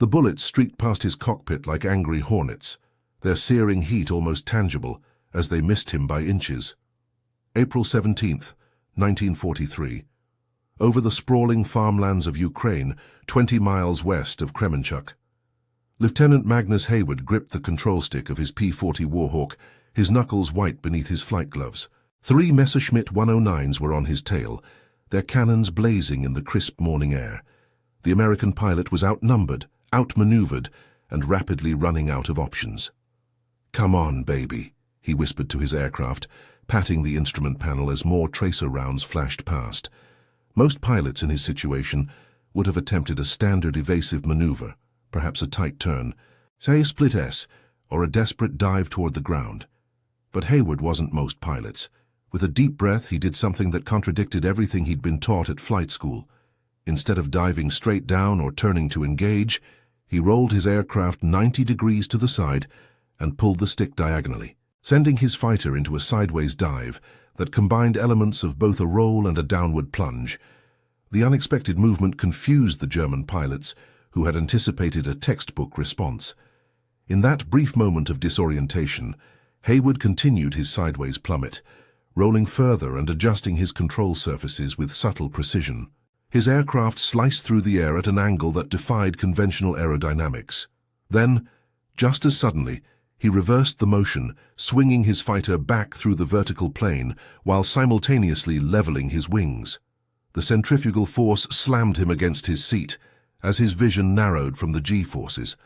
The bullets streaked past his cockpit like angry hornets, their searing heat almost tangible as they missed him by inches. April 17th, 1943. Over the sprawling farmlands of Ukraine, 20 miles west of Kremenchuk. Lieutenant Magnus Hayward gripped the control stick of his P-40 Warhawk, his knuckles white beneath his flight gloves. 3 Messerschmitt 109s were on his tail, their cannons blazing in the crisp morning air. The American pilot was outnumbered, outmaneuvered, and rapidly running out of options. "Come on, baby," he whispered to his aircraft, patting the instrument panel as more tracer rounds flashed past. Most pilots in his situation would have attempted a standard evasive maneuver, perhaps a tight turn, say a split S, or a desperate dive toward the ground. But Hayward wasn't most pilots. With a deep breath, he did something that contradicted everything he'd been taught at flight school. Instead of diving straight down or turning to engage, he rolled his aircraft 90 degrees to the side and pulled the stick diagonally, sending his fighter into a sideways dive that combined elements of both a roll and a downward plunge. The unexpected movement confused the German pilots, who had anticipated a textbook response. In that brief moment of disorientation, Hayward continued his sideways plummet, rolling further and adjusting his control surfaces with subtle precision. His aircraft sliced through the air at an angle that defied conventional aerodynamics. Then, just as suddenly, he reversed the motion, swinging his fighter back through the vertical plane while simultaneously leveling his wings. The centrifugal force slammed him against his seat as his vision narrowed from the G-forces.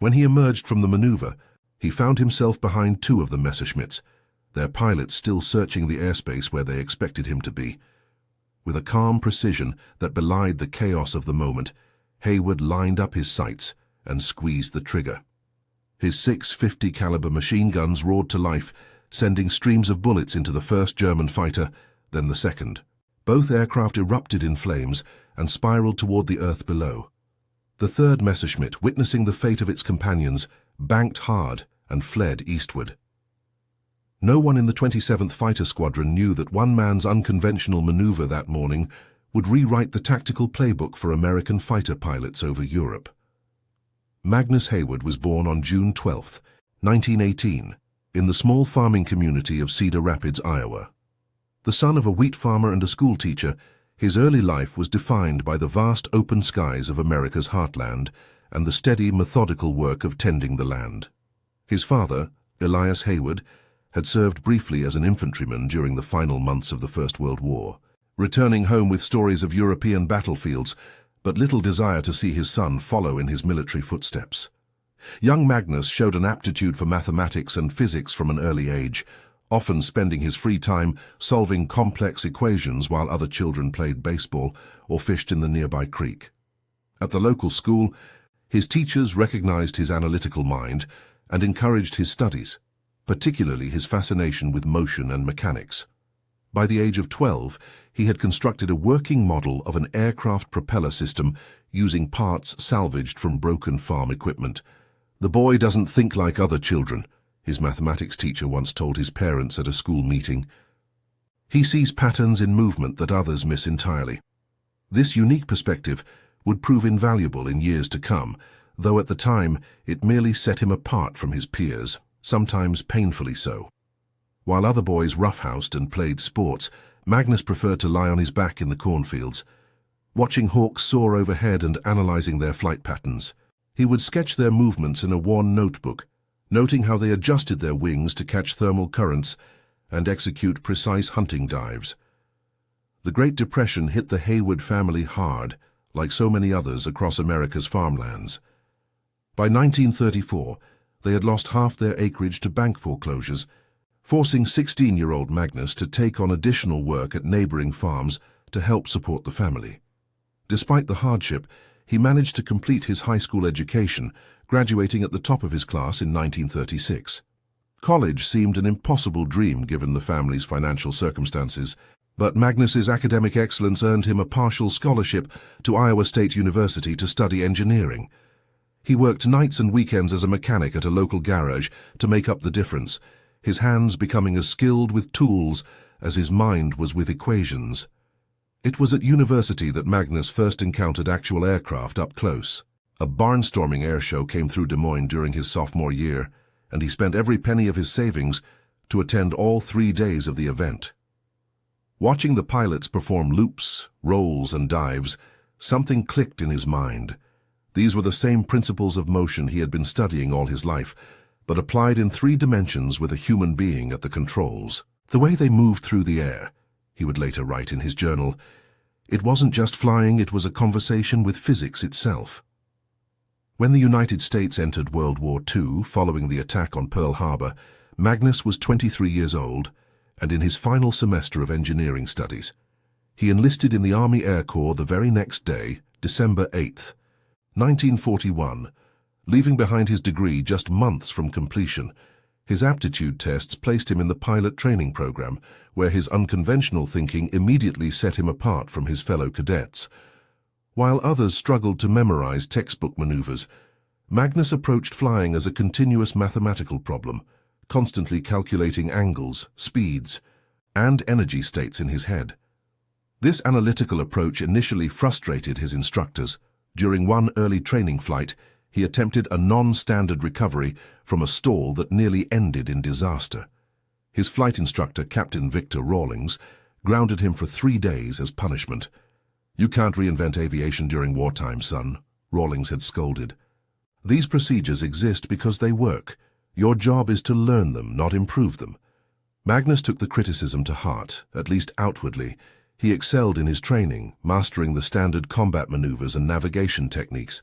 When he emerged from the maneuver, he found himself behind 2 of the Messerschmitts, their pilots still searching the airspace where they expected him to be. With a calm precision that belied the chaos of the moment, Hayward lined up his sights and squeezed the trigger. His 6.50 caliber machine guns roared to life, sending streams of bullets into the first German fighter, then the second. Both aircraft erupted in flames and spiraled toward the earth below. The third Messerschmitt, witnessing the fate of its companions, banked hard and fled eastward. No one in the 27th Fighter Squadron knew that one man's unconventional maneuver that morning would rewrite the tactical playbook for American fighter pilots over Europe. Magnus Hayward was born on June 12, 1918, in the small farming community of Cedar Rapids, Iowa. The son of a wheat farmer and a schoolteacher, his early life was defined by the vast open skies of America's heartland and the steady, methodical work of tending the land. His father, Elias Hayward, had served briefly as an infantryman during the final months of the First World War, returning home with stories of European battlefields, but little desire to see his son follow in his military footsteps. Young Magnus showed an aptitude for mathematics and physics from an early age, often spending his free time solving complex equations while other children played baseball or fished in the nearby creek. At the local school, his teachers recognized his analytical mind and encouraged his studies, particularly his fascination with motion and mechanics. By the age of 12, he had constructed a working model of an aircraft propeller system using parts salvaged from broken farm equipment. "The boy doesn't think like other children," his mathematics teacher once told his parents at a school meeting. "He sees patterns in movement that others miss entirely." This unique perspective would prove invaluable in years to come, though at the time it merely set him apart from his peers, sometimes painfully so. While other boys roughhoused and played sports, Magnus preferred to lie on his back in the cornfields, watching hawks soar overhead and analyzing their flight patterns. He would sketch their movements in a worn notebook, noting how they adjusted their wings to catch thermal currents and execute precise hunting dives. The Great Depression hit the Hayward family hard, like so many others across America's farmlands. By 1934, they had lost half their acreage to bank foreclosures, forcing 16-year-old Magnus to take on additional work at neighboring farms to help support the family. Despite the hardship, he managed to complete his high school education, graduating at the top of his class in 1936. College seemed an impossible dream given the family's financial circumstances, but Magnus's academic excellence earned him a partial scholarship to Iowa State University to study engineering. He worked nights and weekends as a mechanic at a local garage to make up the difference, his hands becoming as skilled with tools as his mind was with equations. It was at university that Magnus first encountered actual aircraft up close. A barnstorming air show came through Des Moines during his sophomore year, and he spent every penny of his savings to attend all 3 days of the event. Watching the pilots perform loops, rolls, and dives, something clicked in his mind. These were the same principles of motion he had been studying all his life, but applied in 3 dimensions with a human being at the controls. The way they moved through the air, he would later write in his journal, it wasn't just flying, it was a conversation with physics itself. When the United States entered World War II, following the attack on Pearl Harbor, Magnus was 23 years old and in his final semester of engineering studies. He enlisted in the Army Air Corps the very next day, December 8th, 1941, leaving behind his degree just months from completion. His aptitude tests placed him in the pilot training program, where his unconventional thinking immediately set him apart from his fellow cadets. While others struggled to memorize textbook maneuvers, Magnus approached flying as a continuous mathematical problem, constantly calculating angles, speeds, and energy states in his head. This analytical approach initially frustrated his instructors. During one early training flight, he attempted a non-standard recovery from a stall that nearly ended in disaster. His flight instructor, Captain Victor Rawlings, grounded him for 3 days as punishment. "You can't reinvent aviation during wartime, son," Rawlings had scolded. "These procedures exist because they work. Your job is to learn them, not improve them." Magnus took the criticism to heart, at least outwardly. He excelled in his training, mastering the standard combat maneuvers and navigation techniques.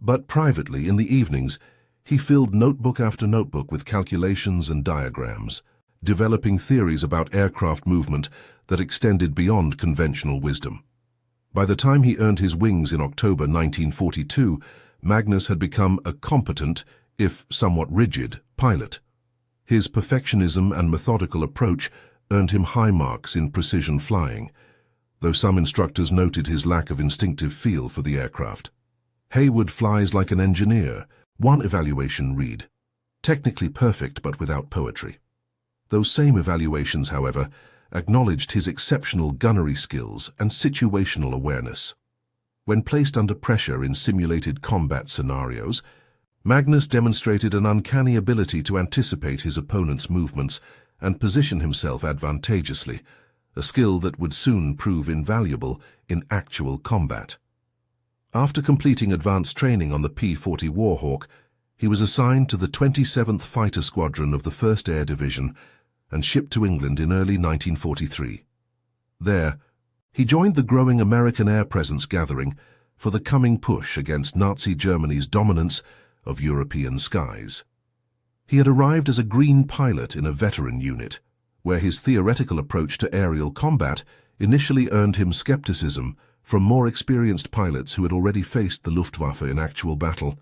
But privately, in the evenings, he filled notebook after notebook with calculations and diagrams, developing theories about aircraft movement that extended beyond conventional wisdom. By the time he earned his wings in October 1942, Magnus had become a competent, if somewhat rigid, pilot. His perfectionism and methodical approach earned him high marks in precision flying, though some instructors noted his lack of instinctive feel for the aircraft. "Haywood flies like an engineer," one evaluation read. "Technically perfect but without poetry." Those same evaluations, however, acknowledged his exceptional gunnery skills and situational awareness. When placed under pressure in simulated combat scenarios, Magnus demonstrated an uncanny ability to anticipate his opponent's movements and position himself advantageously, a skill that would soon prove invaluable in actual combat. After completing advanced training on the P-40 Warhawk, he was assigned to the 27th Fighter Squadron of the 1st Air Division and shipped to England in early 1943. There, he joined the growing American Air Presence gathering for the coming push against Nazi Germany's dominance of European skies. He had arrived as a green pilot in a veteran unit, where his theoretical approach to aerial combat initially earned him skepticism from more experienced pilots who had already faced the Luftwaffe in actual battle.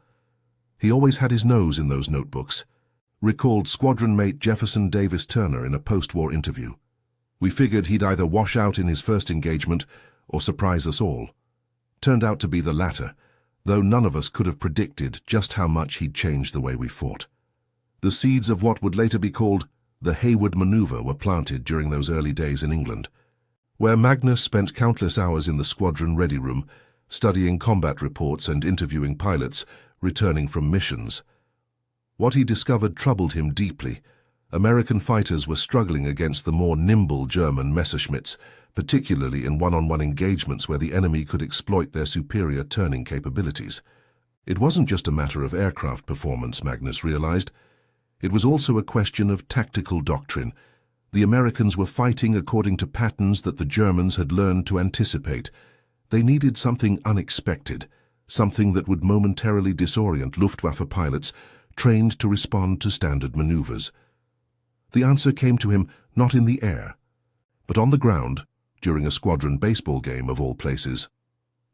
He always had his nose in those notebooks, recalled squadron mate Jefferson Davis Turner in a post-war interview. "We figured he'd either wash out in his first engagement or surprise us all." Turned out to be the latter, though none of us could have predicted just how much he'd changed the way we fought. The seeds of what would later be called the Haywood Maneuver were planted during those early days in England, where Magnus spent countless hours in the squadron ready room, studying combat reports and interviewing pilots returning from missions. What he discovered troubled him deeply. American fighters were struggling against the more nimble German Messerschmitts, particularly in one-on-one engagements where the enemy could exploit their superior turning capabilities. It wasn't just a matter of aircraft performance, Magnus realized. It was also a question of tactical doctrine. The Americans were fighting according to patterns that the Germans had learned to anticipate. They needed something unexpected, something that would momentarily disorient Luftwaffe pilots trained to respond to standard maneuvers. The answer came to him not in the air, but on the ground, during a squadron baseball game of all places.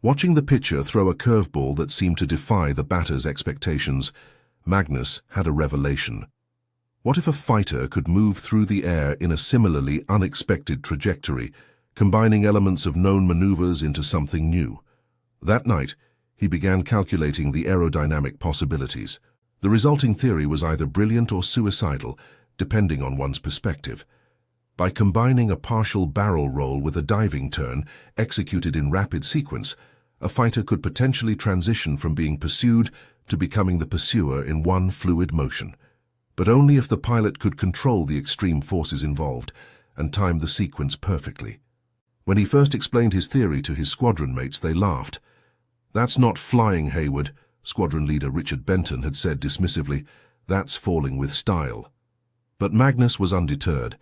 Watching the pitcher throw a curveball that seemed to defy the batter's expectations, Magnus had a revelation. What if a fighter could move through the air in a similarly unexpected trajectory, combining elements of known maneuvers into something new? That night, he began calculating the aerodynamic possibilities. The resulting theory was either brilliant or suicidal, depending on one's perspective. By combining a partial barrel roll with a diving turn executed in rapid sequence, a fighter could potentially transition from being pursued to becoming the pursuer in one fluid motion, but only if the pilot could control the extreme forces involved and time the sequence perfectly. When he first explained his theory to his squadron mates, they laughed. "That's not flying, Hayward," squadron leader Richard Benton had said dismissively. "That's falling with style." But Magnus was undeterred.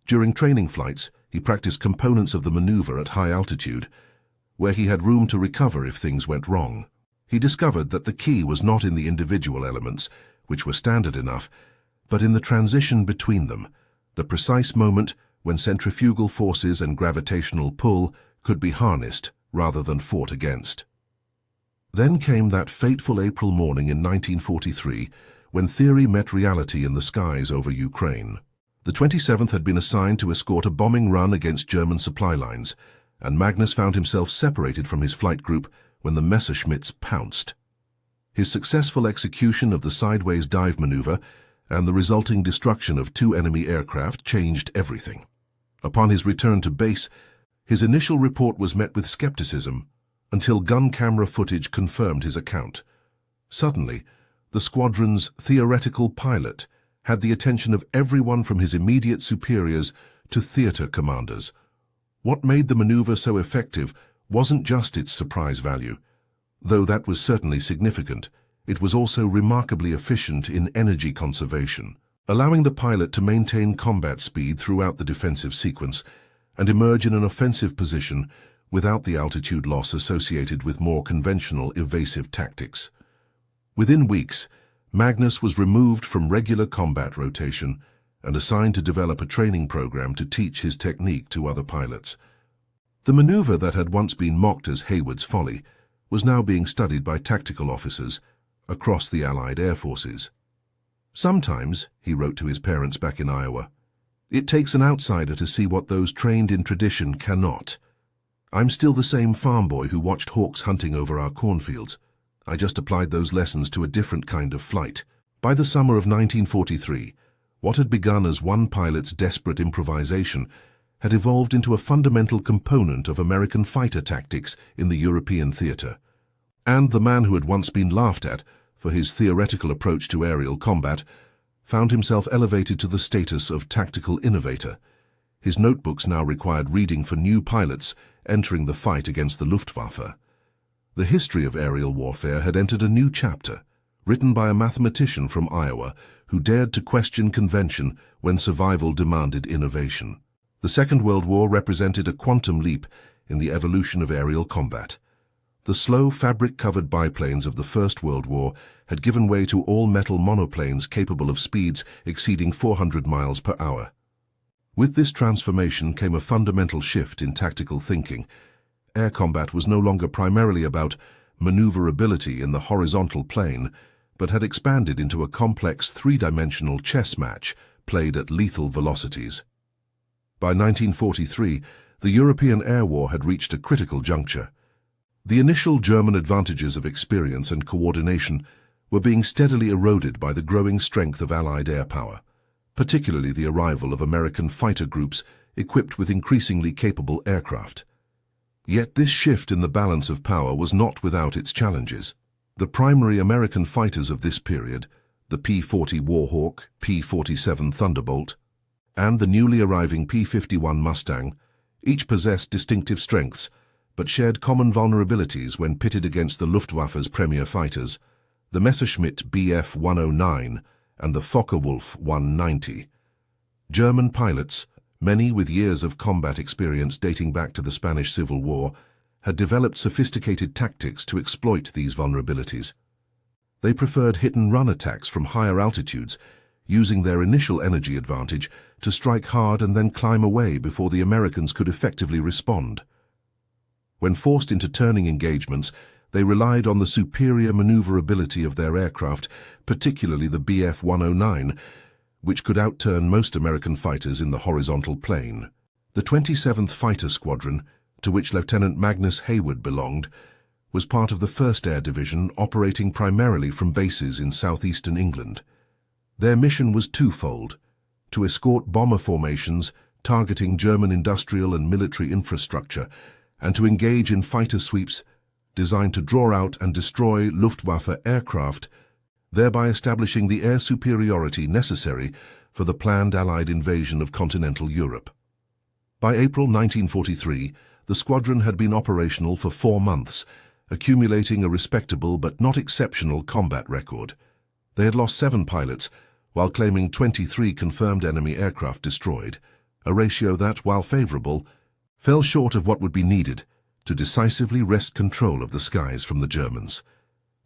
During training flights, he practiced components of the maneuver at high altitude, where he had room to recover if things went wrong. He discovered that the key was not in the individual elements, which were standard enough, but in the transition between them, the precise moment when centrifugal forces and gravitational pull could be harnessed rather than fought against. Then came that fateful April morning in 1943, when theory met reality in the skies over Ukraine. The 27th had been assigned to escort a bombing run against German supply lines, and Magnus found himself separated from his flight group when the Messerschmitts pounced. His successful execution of the sideways dive maneuver and the resulting destruction of 2 enemy aircraft changed everything. Upon his return to base, his initial report was met with skepticism until gun camera footage confirmed his account. Suddenly, the squadron's theoretical pilot had the attention of everyone from his immediate superiors to theater commanders. What made the maneuver so effective wasn't just its surprise value. Though that was certainly significant, it was also remarkably efficient in energy conservation, allowing the pilot to maintain combat speed throughout the defensive sequence and emerge in an offensive position without the altitude loss associated with more conventional evasive tactics. Within weeks, Magnus was removed from regular combat rotation and assigned to develop a training program to teach his technique to other pilots. The maneuver that had once been mocked as Hayward's folly was now being studied by tactical officers across the Allied air forces. "Sometimes," he wrote to his parents back in Iowa, "it takes an outsider to see what those trained in tradition cannot. I'm still the same farm boy who watched hawks hunting over our cornfields. I just applied those lessons to a different kind of flight." By the summer of 1943, what had begun as one pilot's desperate improvisation had evolved into a fundamental component of American fighter tactics in the European theater. And the man who had once been laughed at for his theoretical approach to aerial combat found himself elevated to the status of tactical innovator. His notebooks now required reading for new pilots entering the fight against the Luftwaffe. The history of aerial warfare had entered a new chapter, written by a mathematician from Iowa who dared to question convention when survival demanded innovation. The Second World War represented a quantum leap in the evolution of aerial combat. The slow, fabric-covered biplanes of the First World War had given way to all-metal monoplanes capable of speeds exceeding 400 miles per hour. With this transformation came a fundamental shift in tactical thinking. Air combat was no longer primarily about maneuverability in the horizontal plane, but had expanded into a complex three-dimensional chess match played at lethal velocities. By 1943, the European air war had reached a critical juncture. The initial German advantages of experience and coordination were being steadily eroded by the growing strength of Allied air power, particularly the arrival of American fighter groups equipped with increasingly capable aircraft. Yet this shift in the balance of power was not without its challenges. The primary American fighters of this period, the P-40 Warhawk, P-47 Thunderbolt, and the newly arriving P-51 Mustang, each possessed distinctive strengths, but shared common vulnerabilities when pitted against the Luftwaffe's premier fighters, the Messerschmitt Bf-109 and the Focke-Wulf 190. German pilots, many with years of combat experience dating back to the Spanish Civil War, had developed sophisticated tactics to exploit these vulnerabilities. They preferred hit-and-run attacks from higher altitudes, using their initial energy advantage to strike hard and then climb away before the Americans could effectively respond. When forced into turning engagements, they relied on the superior maneuverability of their aircraft, particularly the Bf-109, which could outturn most American fighters in the horizontal plane. The 27th Fighter Squadron, to which Lieutenant Magnus Hayward belonged, was part of the 1st Air Division operating primarily from bases in southeastern England. Their mission was twofold: to escort bomber formations targeting German industrial and military infrastructure, and to engage in fighter sweeps designed to draw out and destroy Luftwaffe aircraft, thereby establishing the air superiority necessary for the planned Allied invasion of continental Europe. By April 1943, the squadron had been operational for 4 months, accumulating a respectable but not exceptional combat record. They had lost 7 pilots, while claiming 23 confirmed enemy aircraft destroyed, a ratio that, while favorable, fell short of what would be needed to decisively wrest control of the skies from the Germans.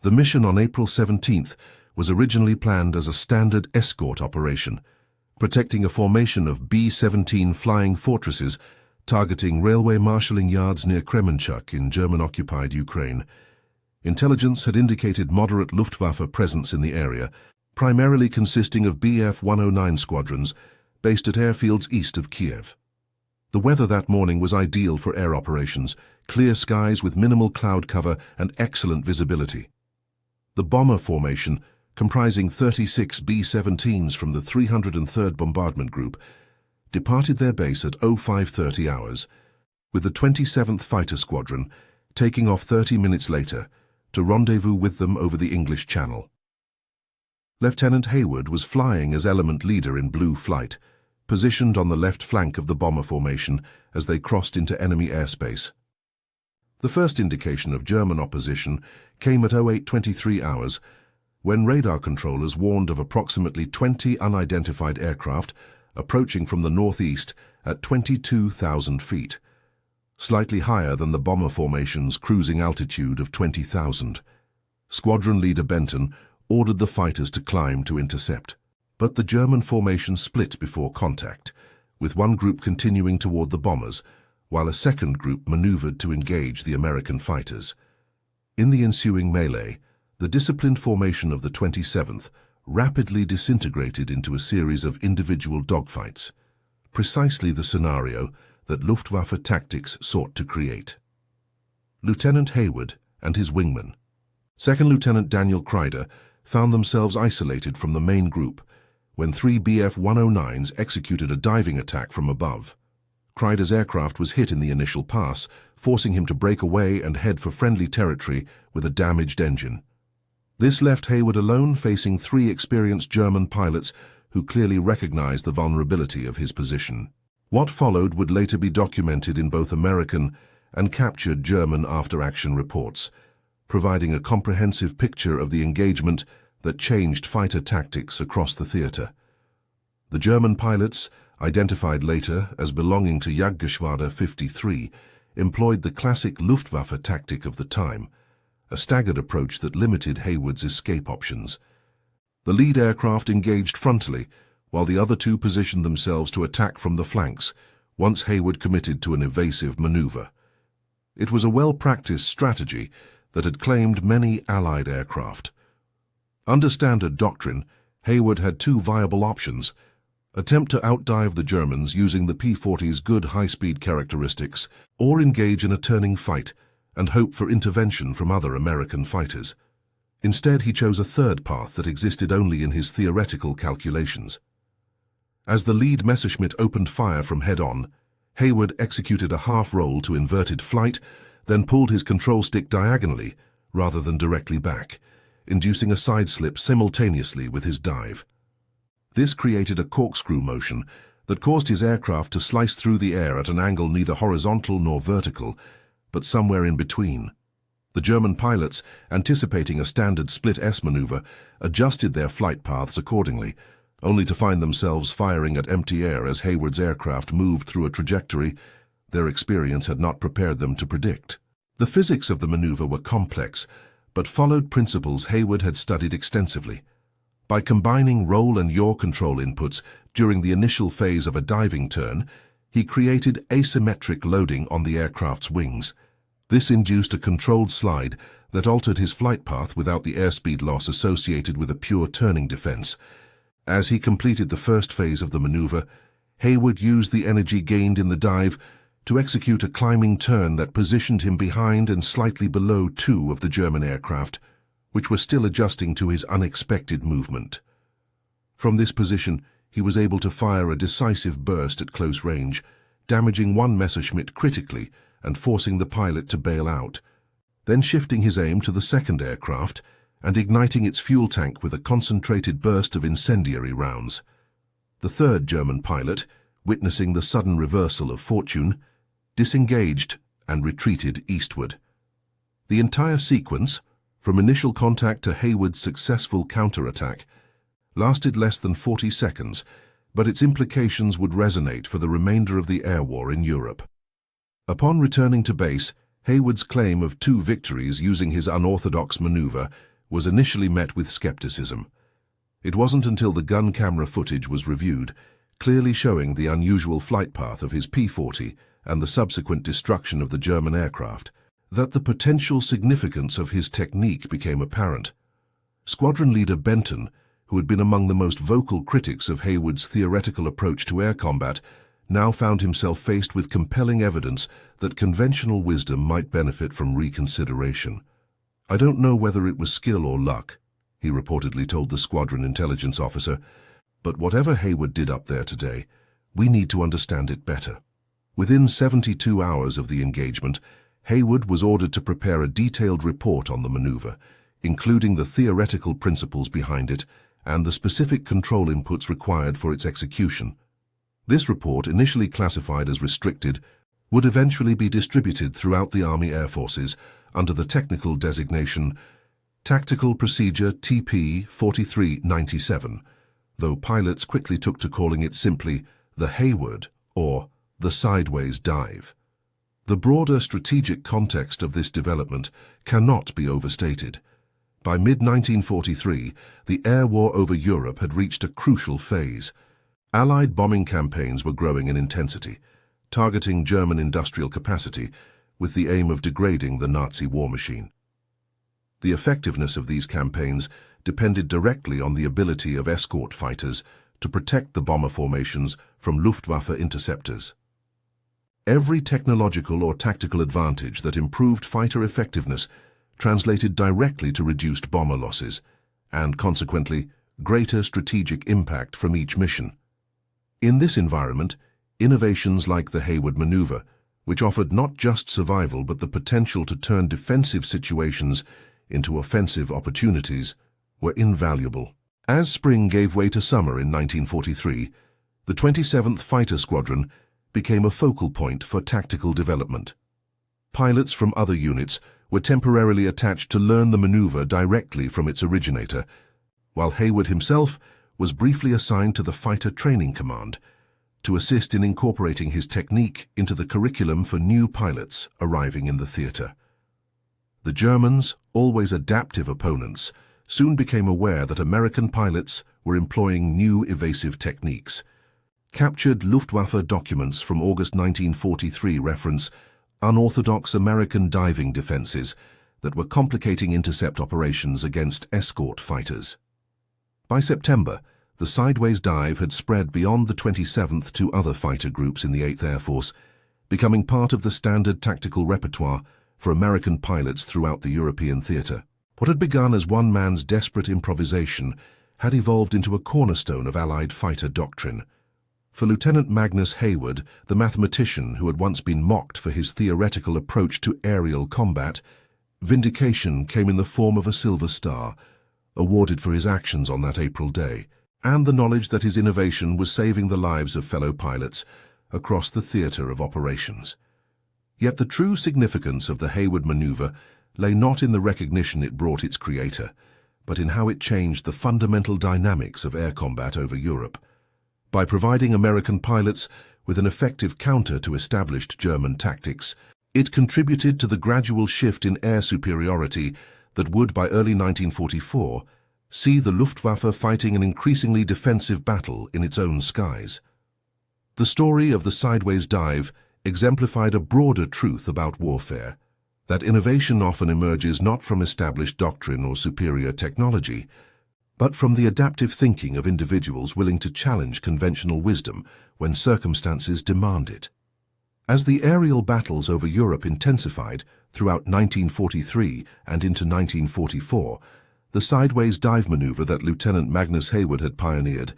The mission on April 17th was originally planned as a standard escort operation, protecting a formation of B-17 flying fortresses targeting railway marshalling yards near Kremenchuk in German-occupied Ukraine. Intelligence had indicated moderate Luftwaffe presence in the area, primarily consisting of Bf-109 squadrons based at airfields east of Kiev. The weather that morning was ideal for air operations, clear skies with minimal cloud cover and excellent visibility. The bomber formation, comprising 36 B-17s from the 303rd Bombardment Group, departed their base at 0530 hours, with the 27th Fighter Squadron taking off 30 minutes later to rendezvous with them over the English Channel. Lieutenant Hayward was flying as element leader in Blue Flight, positioned on the left flank of the bomber formation as they crossed into enemy airspace. The first indication of German opposition came at 0823 hours, when radar controllers warned of approximately 20 unidentified aircraft approaching from the northeast at 22,000 feet, slightly higher than the bomber formation's cruising altitude of 20,000. Squadron leader Benton ordered the fighters to climb to intercept, but the German formation split before contact, with one group continuing toward the bombers, while a second group maneuvered to engage the American fighters. In the ensuing melee, the disciplined formation of the 27th rapidly disintegrated into a series of individual dogfights, precisely the scenario that Luftwaffe tactics sought to create. Lieutenant Hayward and his wingman, Second Lieutenant Daniel Kreider, found themselves isolated from the main group when 3 Bf-109s executed a diving attack from above. Kreider's aircraft was hit in the initial pass, forcing him to break away and head for friendly territory with a damaged engine. This left Hayward alone, facing 3 experienced German pilots who clearly recognized the vulnerability of his position. What followed would later be documented in both American and captured German after-action reports, providing a comprehensive picture of the engagement that changed fighter tactics across the theater. The German pilots, identified later as belonging to Jagdgeschwader 53, employed the classic Luftwaffe tactic of the time, a staggered approach that limited Hayward's escape options. The lead aircraft engaged frontally, while the other 2 positioned themselves to attack from the flanks, once Hayward committed to an evasive maneuver. It was a well-practiced strategy that had claimed many Allied aircraft. Under standard doctrine, Hayward had 2 viable options: attempt to outdive the Germans using the P-40's good high-speed characteristics, or engage in a turning fight and hope for intervention from other American fighters. Instead, he chose a third path that existed only in his theoretical calculations. As the lead Messerschmitt opened fire from head-on, Hayward executed a half-roll to inverted flight, then pulled his control stick diagonally rather than directly back, inducing a side slip simultaneously with his dive. This created a corkscrew motion that caused his aircraft to slice through the air at an angle neither horizontal nor vertical, but somewhere in between. The German pilots, anticipating a standard split-S maneuver, adjusted their flight paths accordingly, only to find themselves firing at empty air as Hayward's aircraft moved through a trajectory their experience had not prepared them to predict. The physics of the maneuver were complex, but followed principles Hayward had studied extensively. By combining roll and yaw control inputs during the initial phase of a diving turn, he created asymmetric loading on the aircraft's wings. This induced a controlled slide that altered his flight path without the airspeed loss associated with a pure turning defense. As he completed the first phase of the maneuver, Hayward used the energy gained in the dive to execute a climbing turn that positioned him behind and slightly below 2 of the German aircraft, which were still adjusting to his unexpected movement. From this position, he was able to fire a decisive burst at close range, damaging one Messerschmitt critically and forcing the pilot to bail out. then shifting his aim to the second aircraft and igniting its fuel tank with a concentrated burst of incendiary rounds. The third German pilot, witnessing the sudden reversal of fortune, disengaged and retreated eastward. The entire sequence, from initial contact to Hayward's successful counterattack, lasted less than 40 seconds, but its implications would resonate for the remainder of the air war in Europe. Upon returning to base, Hayward's claim of 2 victories using his unorthodox maneuver was initially met with skepticism. It wasn't until the gun camera footage was reviewed, clearly showing the unusual flight path of his P-40 and the subsequent destruction of the German aircraft, that the potential significance of his technique became apparent. Squadron leader Benton, who had been among the most vocal critics of Hayward's theoretical approach to air combat, now found himself faced with compelling evidence that conventional wisdom might benefit from reconsideration. "I don't know whether it was skill or luck," he reportedly told the squadron intelligence officer, "but whatever Hayward did up there today, we need to understand it better." Within 72 hours of the engagement, Hayward was ordered to prepare a detailed report on the maneuver, including the theoretical principles behind it and the specific control inputs required for its execution. This report, initially classified as restricted, would eventually be distributed throughout the Army Air Forces under the technical designation Tactical Procedure TP-4397, though pilots quickly took to calling it simply the Hayward or the Sideways Dive. The broader strategic context of this development cannot be overstated. By mid-1943, the air war over Europe had reached a crucial phase. Allied bombing campaigns were growing in intensity, targeting German industrial capacity with the aim of degrading the Nazi war machine. The effectiveness of these campaigns depended directly on the ability of escort fighters to protect the bomber formations from Luftwaffe interceptors. Every technological or tactical advantage that improved fighter effectiveness translated directly to reduced bomber losses and, consequently, greater strategic impact from each mission. In this environment, innovations like the Hayward maneuver, which offered not just survival but the potential to turn defensive situations into offensive opportunities, were invaluable. As spring gave way to summer in 1943, the 27th Fighter Squadron became a focal point for tactical development. Pilots from other units were temporarily attached to learn the maneuver directly from its originator, while Hayward himself was briefly assigned to the Fighter Training Command to assist in incorporating his technique into the curriculum for new pilots arriving in the theater. The Germans, always adaptive opponents, soon became aware that American pilots were employing new evasive techniques. Captured Luftwaffe documents from August 1943 reference unorthodox American diving defenses that were complicating intercept operations against escort fighters. By September, the Sideways Dive had spread beyond the 27th to other fighter groups in the 8th Air Force, becoming part of the standard tactical repertoire for American pilots throughout the European theater. What had begun as one man's desperate improvisation had evolved into a cornerstone of Allied fighter doctrine. For Lieutenant Magnus Hayward, the mathematician who had once been mocked for his theoretical approach to aerial combat, vindication came in the form of a Silver Star, awarded for his actions on that April day, and the knowledge that his innovation was saving the lives of fellow pilots across the theater of operations. Yet the true significance of the Hayward maneuver lay not in the recognition it brought its creator, but in how it changed the fundamental dynamics of air combat over Europe. By providing American pilots with an effective counter to established German tactics, it contributed to the gradual shift in air superiority that would, by early 1944, see the Luftwaffe fighting an increasingly defensive battle in its own skies. The story of the Sideways Dive exemplified a broader truth about warfare, that innovation often emerges not from established doctrine or superior technology, but from the adaptive thinking of individuals willing to challenge conventional wisdom when circumstances demand it. As the aerial battles over Europe intensified throughout 1943 and into 1944, the Sideways Dive maneuver that Lieutenant Magnus Hayward had pioneered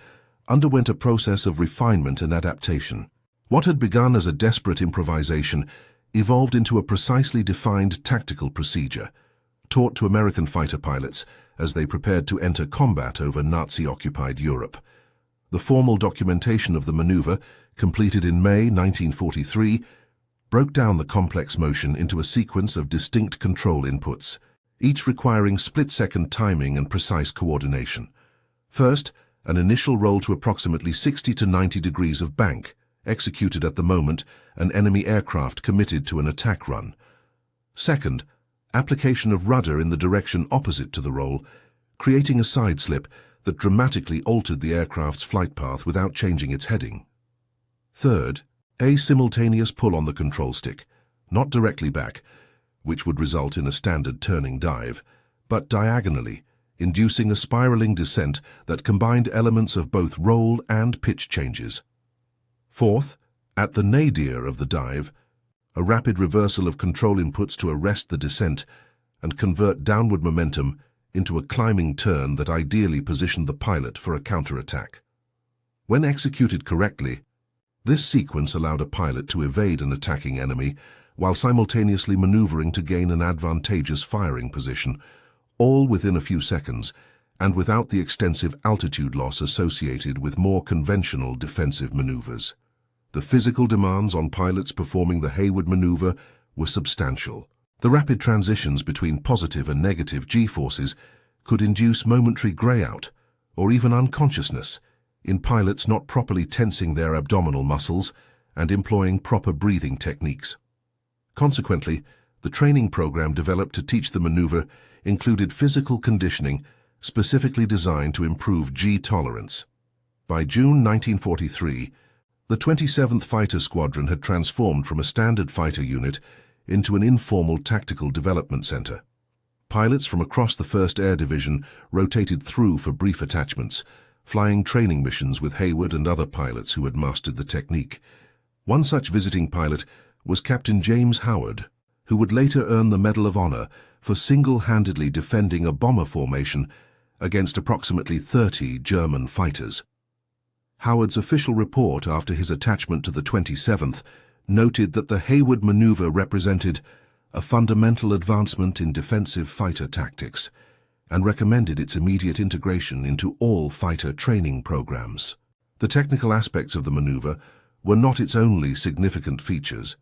underwent a process of refinement and adaptation. What had begun as a desperate improvisation evolved into a precisely defined tactical procedure, taught to American fighter pilots as they prepared to enter combat over Nazi-occupied Europe. The formal documentation of the maneuver, completed in May 1943, broke down the complex motion into a sequence of distinct control inputs, each requiring split-second timing and precise coordination. First, an initial roll to approximately 60 to 90 degrees of bank, executed at the moment an enemy aircraft committed to an attack run. Second, application of rudder in the direction opposite to the roll, creating a side slip that dramatically altered the aircraft's flight path without changing its heading. Third, a simultaneous pull on the control stick, not directly back, which would result in a standard turning dive, but diagonally, inducing a spiraling descent that combined elements of both roll and pitch changes. Fourth, at the nadir of the dive, a rapid reversal of control inputs to arrest the descent and convert downward momentum into a climbing turn that ideally positioned the pilot for a counterattack. When executed correctly, this sequence allowed a pilot to evade an attacking enemy while simultaneously maneuvering to gain an advantageous firing position, all within a few seconds and without the extensive altitude loss associated with more conventional defensive maneuvers. The physical demands on pilots performing the Hayward maneuver were substantial. The rapid transitions between positive and negative G-forces could induce momentary grey-out or even unconsciousness in pilots not properly tensing their abdominal muscles and employing proper breathing techniques. Consequently, the training program developed to teach the maneuver included physical conditioning specifically designed to improve G-tolerance. By June 1943, the 27th Fighter Squadron had transformed from a standard fighter unit into an informal tactical development center. Pilots from across the 1st Air Division rotated through for brief attachments, flying training missions with Hayward and other pilots who had mastered the technique. One such visiting pilot was Captain James Howard, who would later earn the Medal of Honor for single-handedly defending a bomber formation against approximately 30 German fighters. Howard's official report after his attachment to the 27th noted that the Hayward maneuver represented a fundamental advancement in defensive fighter tactics and recommended its immediate integration into all fighter training programs. The technical aspects of the maneuver were not its only significant features.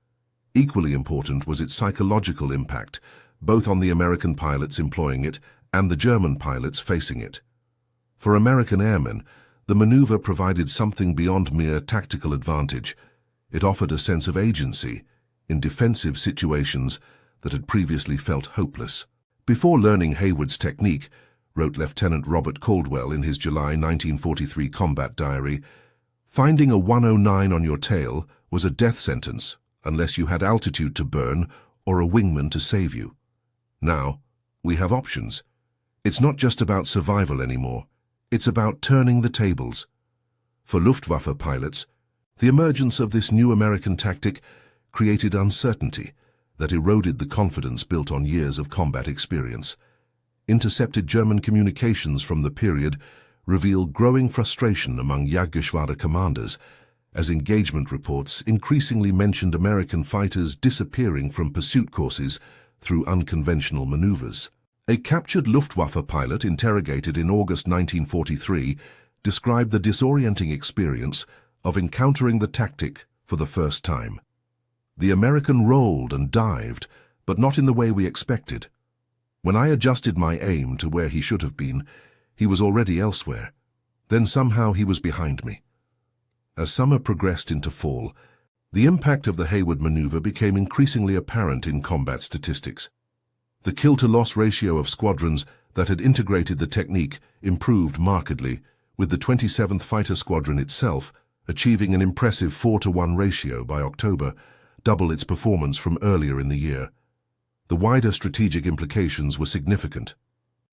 Equally important was its psychological impact, both on the American pilots employing it and the German pilots facing it. For American airmen, the maneuver provided something beyond mere tactical advantage. It offered a sense of agency in defensive situations that had previously felt hopeless. Before learning Hayward's technique, wrote Lieutenant Robert Caldwell in his July 1943 combat diary, finding a 109 on your tail was a death sentence unless you had altitude to burn or a wingman to save you. Now, we have options. It's not just about survival anymore. It's about turning the tables. For Luftwaffe pilots, the emergence of this new American tactic created uncertainty that eroded the confidence built on years of combat experience. Intercepted German communications from the period revealed growing frustration among Jagdgeschwader commanders as engagement reports increasingly mentioned American fighters disappearing from pursuit courses through unconventional maneuvers. A captured Luftwaffe pilot interrogated in August 1943 described the disorienting experience of encountering the tactic for the first time. The American rolled and dived, but not in the way we expected. When I adjusted my aim to where he should have been, he was already elsewhere. Then somehow he was behind me. As summer progressed into fall, the impact of the Hayward maneuver became increasingly apparent in combat statistics. The kill-to-loss ratio of squadrons that had integrated the technique improved markedly, with the 27th Fighter Squadron itself achieving an impressive 4-to-1 ratio by October, double its performance from earlier in the year. The wider strategic implications were significant.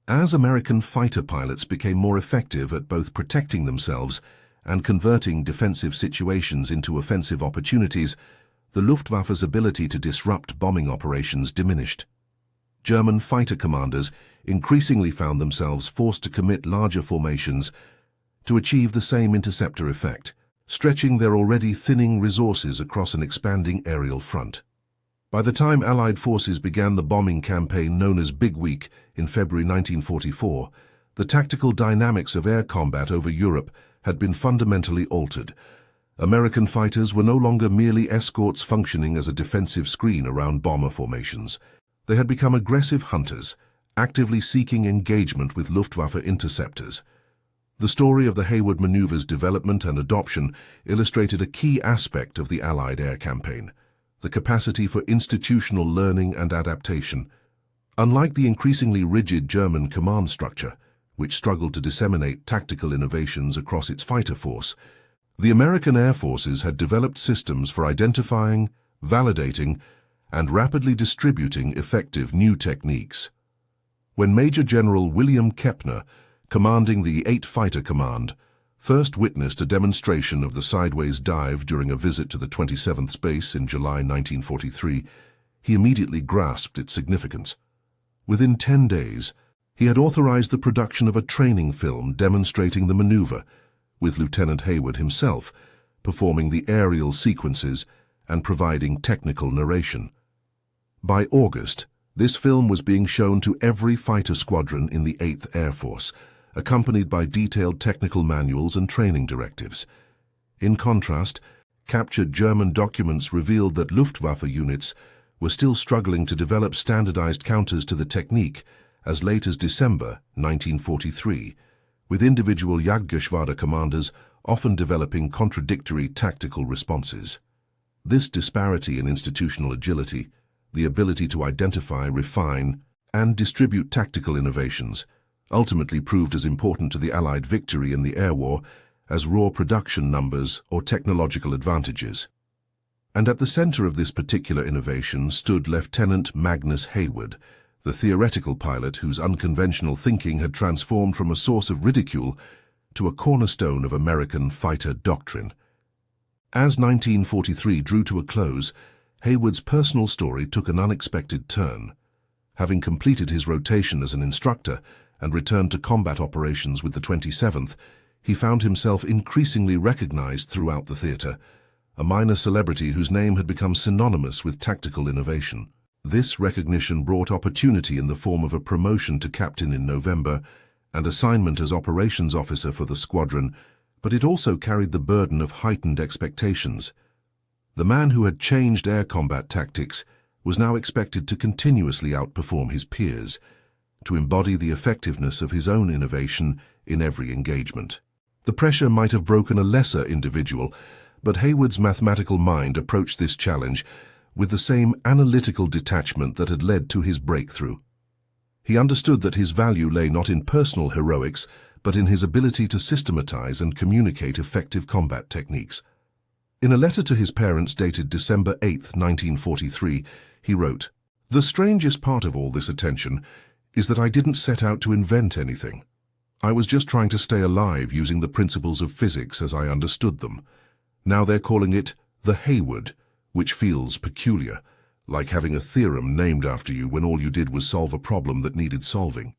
As American fighter pilots became more effective at both protecting themselves and converting defensive situations into offensive opportunities, the Luftwaffe's ability to disrupt bombing operations diminished. German fighter commanders increasingly found themselves forced to commit larger formations to achieve the same interceptor effect, stretching their already thinning resources across an expanding aerial front. By the time Allied forces began the bombing campaign known as Big Week in February 1944, the tactical dynamics of air combat over Europe had been fundamentally altered. American fighters were no longer merely escorts functioning as a defensive screen around bomber formations. They had become aggressive hunters, actively seeking engagement with Luftwaffe interceptors. The story of the Hayward maneuver's development and adoption illustrated a key aspect of the Allied air campaign: the capacity for institutional learning and adaptation. Unlike the increasingly rigid German command structure, which struggled to disseminate tactical innovations across its fighter force, the American Air Forces had developed systems for identifying, validating, and rapidly distributing effective new techniques. When Major General William Kepner, commanding the 8th Fighter Command, first witnessed a demonstration of the sideways dive during a visit to the 27th Base in July 1943, he immediately grasped its significance. Within 10 days, he had authorized the production of a training film demonstrating the maneuver, with Lieutenant Hayward himself performing the aerial sequences and providing technical narration. By August, this film was being shown to every fighter squadron in the 8th Air Force, accompanied by detailed technical manuals and training directives. In contrast, captured German documents revealed that Luftwaffe units were still struggling to develop standardized counters to the technique as late as December 1943, with individual Jagdgeschwader commanders often developing contradictory tactical responses. This disparity in institutional agility, the ability to identify, refine, and distribute tactical innovations, ultimately proved as important to the Allied victory in the air war as raw production numbers or technological advantages. And at the center of this particular innovation stood Lieutenant Magnus Hayward, the theoretical pilot whose unconventional thinking had transformed from a source of ridicule to a cornerstone of American fighter doctrine. As 1943 drew to a close, Hayward's personal story took an unexpected turn. Having completed his rotation as an instructor and returned to combat operations with the 27th, he found himself increasingly recognized throughout the theater, a minor celebrity whose name had become synonymous with tactical innovation. This recognition brought opportunity in the form of a promotion to captain in November and assignment as operations officer for the squadron, but it also carried the burden of heightened expectations. The man who had changed air combat tactics was now expected to continuously outperform his peers, to embody the effectiveness of his own innovation in every engagement. The pressure might have broken a lesser individual, but Hayward's mathematical mind approached this challenge with the same analytical detachment that had led to his breakthrough. He understood that his value lay not in personal heroics, but in his ability to systematize and communicate effective combat techniques. In a letter to his parents dated December 8, 1943, he wrote, "The strangest part of all this attention is that I didn't set out to invent anything. I was just trying to stay alive using the principles of physics as I understood them. Now they're calling it the Hayward, which feels peculiar, like having a theorem named after you when all you did was solve a problem that needed solving."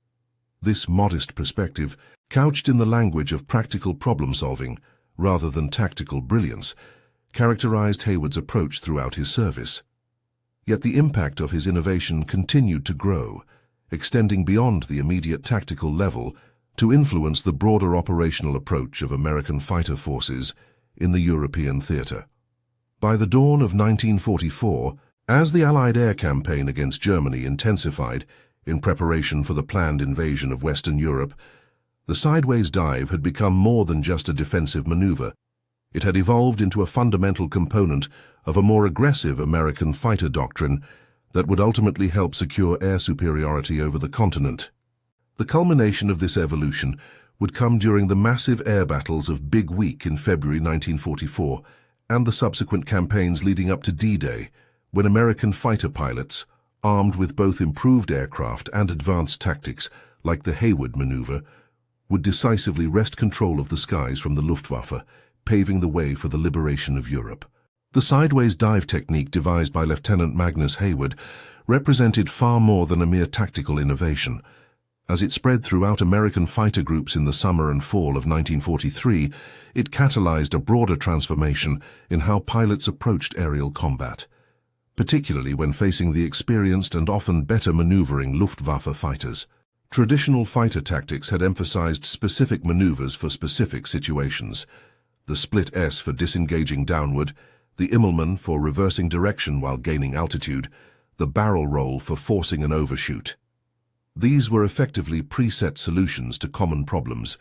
This modest perspective, couched in the language of practical problem-solving rather than tactical brilliance, characterized Hayward's approach throughout his service. Yet the impact of his innovation continued to grow, extending beyond the immediate tactical level to influence the broader operational approach of American fighter forces in the European theater. By the dawn of 1944, as the Allied air campaign against Germany intensified in preparation for the planned invasion of Western Europe, the sideways dive had become more than just a defensive maneuver. It had evolved into a fundamental component of a more aggressive American fighter doctrine that would ultimately help secure air superiority over the continent. The culmination of this evolution would come during the massive air battles of Big Week in February 1944 and the subsequent campaigns leading up to D-Day, when American fighter pilots, armed with both improved aircraft and advanced tactics like the Hayward maneuver, would decisively wrest control of the skies from the Luftwaffe, paving the way for the liberation of Europe. The sideways dive technique devised by Lieutenant Magnus Hayward represented far more than a mere tactical innovation. As it spread throughout American fighter groups in the summer and fall of 1943, it catalyzed a broader transformation in how pilots approached aerial combat. particularly when facing the experienced and often better maneuvering Luftwaffe fighters. Traditional fighter tactics had emphasized specific maneuvers for specific situations. The split S for disengaging downward, the Immelmann for reversing direction while gaining altitude, the barrel roll for forcing an overshoot. These were effectively preset solutions to common problems,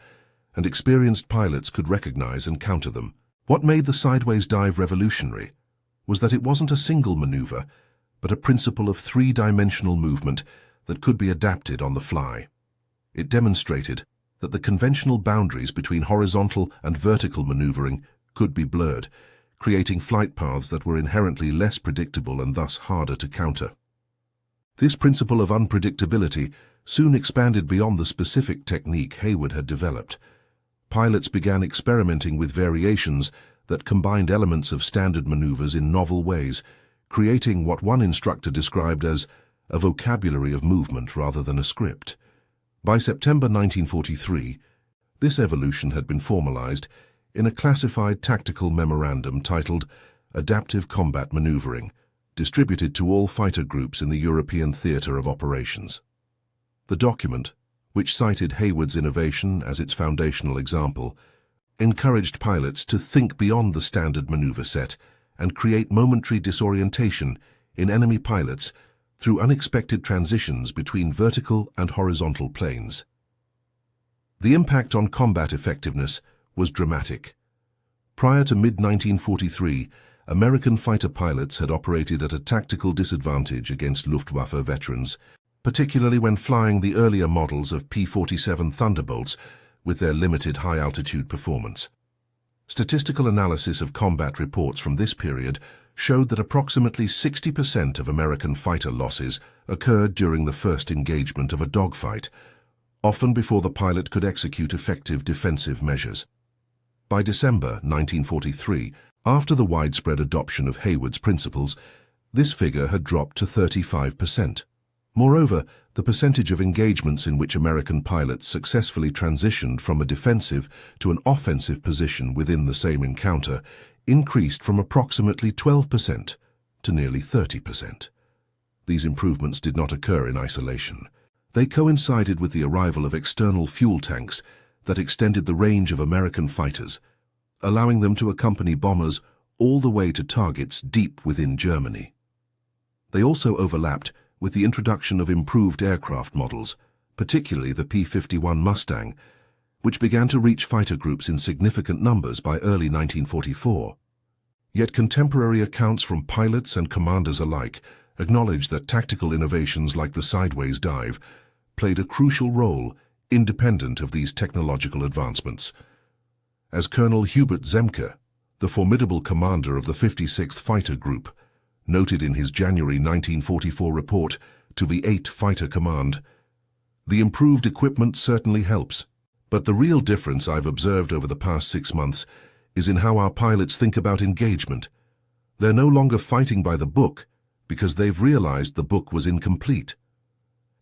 and experienced pilots could recognize and counter them. What made the sideways dive revolutionary was that it wasn't a single maneuver, but a principle of three-dimensional movement that could be adapted on the fly. It demonstrated that the conventional boundaries between horizontal and vertical maneuvering could be blurred, creating flight paths that were inherently less predictable and thus harder to counter. This principle of unpredictability soon expanded beyond the specific technique Hayward had developed. Pilots began experimenting with variations that combined elements of standard maneuvers in novel ways, creating what one instructor described as a vocabulary of movement rather than a script. By September 1943, this evolution had been formalized in a classified tactical memorandum titled Adaptive Combat Maneuvering, distributed to all fighter groups in the European Theatre of Operations. The document, which cited Hayward's innovation as its foundational example, encouraged pilots to think beyond the standard maneuver set and create momentary disorientation in enemy pilots through unexpected transitions between vertical and horizontal planes. The impact on combat effectiveness was dramatic. Prior to mid-1943, American fighter pilots had operated at a tactical disadvantage against Luftwaffe veterans, particularly when flying the earlier models of P-47 Thunderbolts with their limited high-altitude performance. Statistical analysis of combat reports from this period showed that approximately 60% of American fighter losses occurred during the first engagement of a dogfight, often before the pilot could execute effective defensive measures. By December 1943, after the widespread adoption of Hayward's principles, this figure had dropped to 35%. Moreover, the percentage of engagements in which American pilots successfully transitioned from a defensive to an offensive position within the same encounter increased from approximately 12% to nearly 30%. These improvements did not occur in isolation. They coincided with the arrival of external fuel tanks that extended the range of American fighters, allowing them to accompany bombers all the way to targets deep within Germany. They also overlapped with the introduction of improved aircraft models, particularly the P-51 Mustang, which began to reach fighter groups in significant numbers by early 1944. Yet contemporary accounts from pilots and commanders alike acknowledge that tactical innovations like the sideways dive played a crucial role independent of these technological advancements. As Colonel Hubert Zemke, the formidable commander of the 56th Fighter Group, noted in his January 1944 report to the 8th Fighter Command, "The improved equipment certainly helps, but the real difference I've observed over the past 6 months is in how our pilots think about engagement. They're no longer fighting by the book because they've realized the book was incomplete."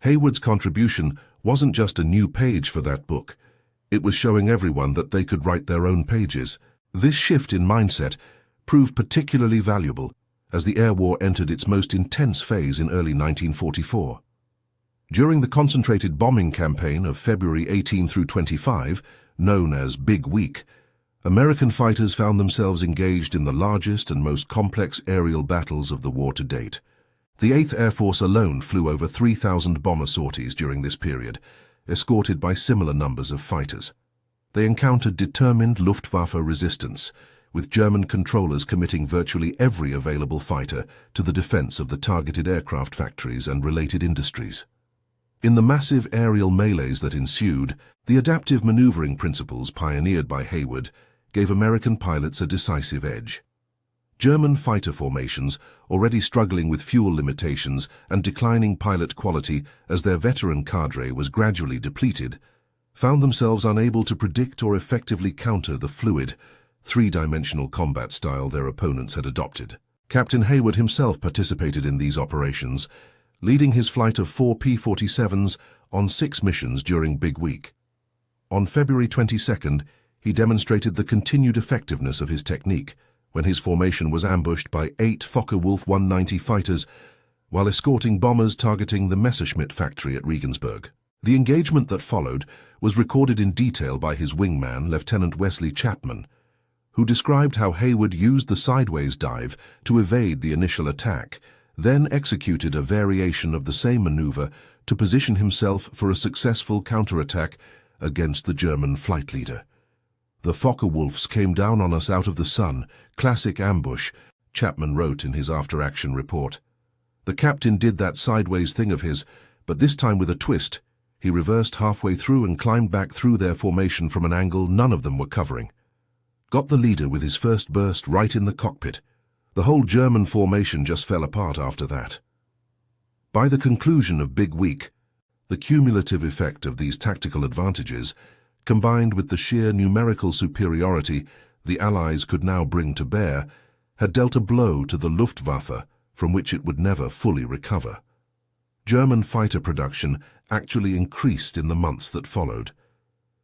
Hayward's contribution wasn't just a new page for that book. It was showing everyone that they could write their own pages. This shift in mindset proved particularly valuable as the air war entered its most intense phase in early 1944. During the concentrated bombing campaign of February 18 through 25, known as Big Week, American fighters found themselves engaged in the largest and most complex aerial battles of the war to date. The 8th Air Force alone flew over 3,000 bomber sorties during this period, escorted by similar numbers of fighters. They encountered determined Luftwaffe resistance, with German controllers committing virtually every available fighter to the defense of the targeted aircraft factories and related industries. In the massive aerial melees that ensued, the adaptive maneuvering principles pioneered by Hayward gave American pilots a decisive edge. German fighter formations, already struggling with fuel limitations and declining pilot quality as their veteran cadre was gradually depleted, found themselves unable to predict or effectively counter the fluid, three-dimensional combat style their opponents had adopted. Captain Hayward himself participated in these operations, leading his flight of 4 P-47s on 6 missions during Big Week. On February 22nd, he demonstrated the continued effectiveness of his technique, when his formation was ambushed by 8 Focke-Wulf 190 fighters while escorting bombers targeting the Messerschmitt factory at Regensburg. The engagement that followed was recorded in detail by his wingman, Lieutenant Wesley Chapman, who described how Hayward used the sideways dive to evade the initial attack, then executed a variation of the same maneuver to position himself for a successful counterattack against the German flight leader. "The Focke-Wulfs came down on us out of the sun, classic ambush," Chapman wrote in his after-action report. "The captain did that sideways thing of his, but this time with a twist. He reversed halfway through and climbed back through their formation from an angle none of them were covering. Got the leader with his first burst right in the cockpit. The whole German formation just fell apart after that." By the conclusion of Big Week, the cumulative effect of these tactical advantages, combined with the sheer numerical superiority the Allies could now bring to bear, had dealt a blow to the Luftwaffe from which it would never fully recover. German fighter production actually increased in the months that followed.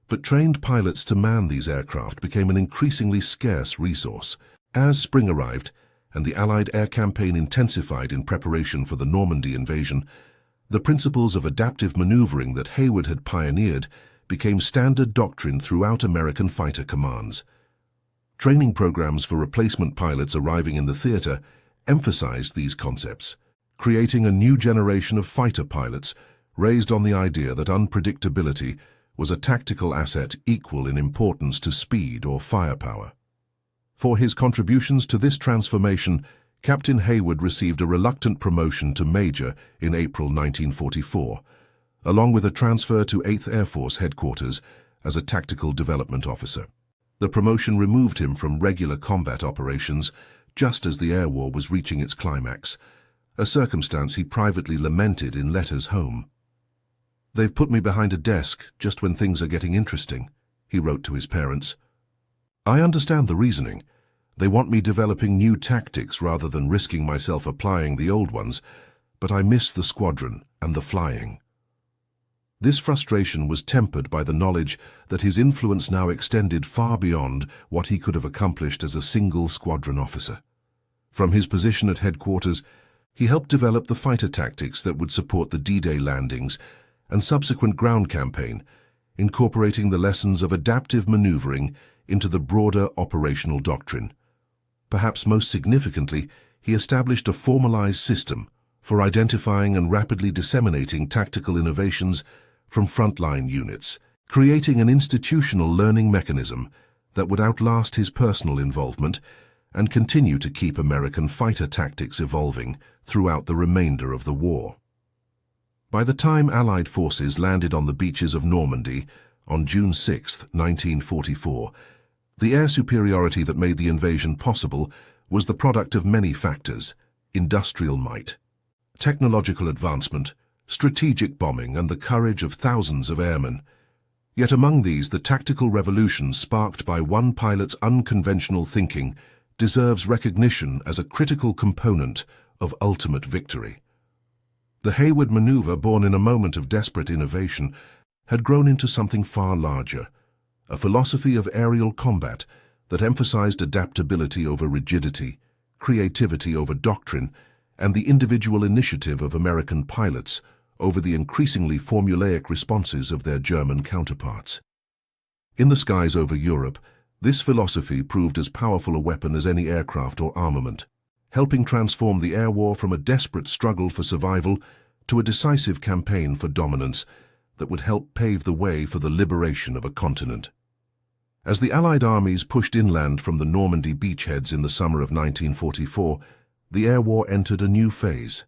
But trained pilots to man these aircraft became an increasingly scarce resource. As spring arrived and the Allied air campaign intensified in preparation for the Normandy invasion, the principles of adaptive maneuvering that Hayward had pioneered became standard doctrine throughout American fighter commands. Training programs for replacement pilots arriving in the theater emphasized these concepts, creating a new generation of fighter pilots raised on the idea that unpredictability was a tactical asset equal in importance to speed or firepower. For his contributions to this transformation, Captain Hayward received a reluctant promotion to Major in April 1944, along with a transfer to 8th Air Force Headquarters as a tactical development officer. The promotion removed him from regular combat operations just as the air war was reaching its climax, a circumstance he privately lamented in letters home. "They've put me behind a desk just when things are getting interesting," he wrote to his parents. "I understand the reasoning. They want me developing new tactics rather than risking myself applying the old ones, but I miss the squadron and the flying." This frustration was tempered by the knowledge that his influence now extended far beyond what he could have accomplished as a single squadron officer. From his position at headquarters, he helped develop the fighter tactics that would support the D-Day landings and subsequent ground campaign, incorporating the lessons of adaptive maneuvering into the broader operational doctrine. Perhaps most significantly, he established a formalized system for identifying and rapidly disseminating tactical innovations from frontline units, creating an institutional learning mechanism that would outlast his personal involvement and continue to keep American fighter tactics evolving throughout the remainder of the war. By the time Allied forces landed on the beaches of Normandy on June 6, 1944, the air superiority that made the invasion possible was the product of many factors: industrial might, technological advancement, strategic bombing, and the courage of thousands of airmen. Yet among these, the tactical revolution sparked by one pilot's unconventional thinking deserves recognition as a critical component of ultimate victory. The Hayward maneuver, born in a moment of desperate innovation, had grown into something far larger, a philosophy of aerial combat that emphasized adaptability over rigidity, creativity over doctrine, and the individual initiative of American pilots over the increasingly formulaic responses of their German counterparts. In the skies over Europe, this philosophy proved as powerful a weapon as any aircraft or armament, helping transform the air war from a desperate struggle for survival to a decisive campaign for dominance that would help pave the way for the liberation of a continent. As the Allied armies pushed inland from the Normandy beachheads in the summer of 1944, the air war entered a new phase.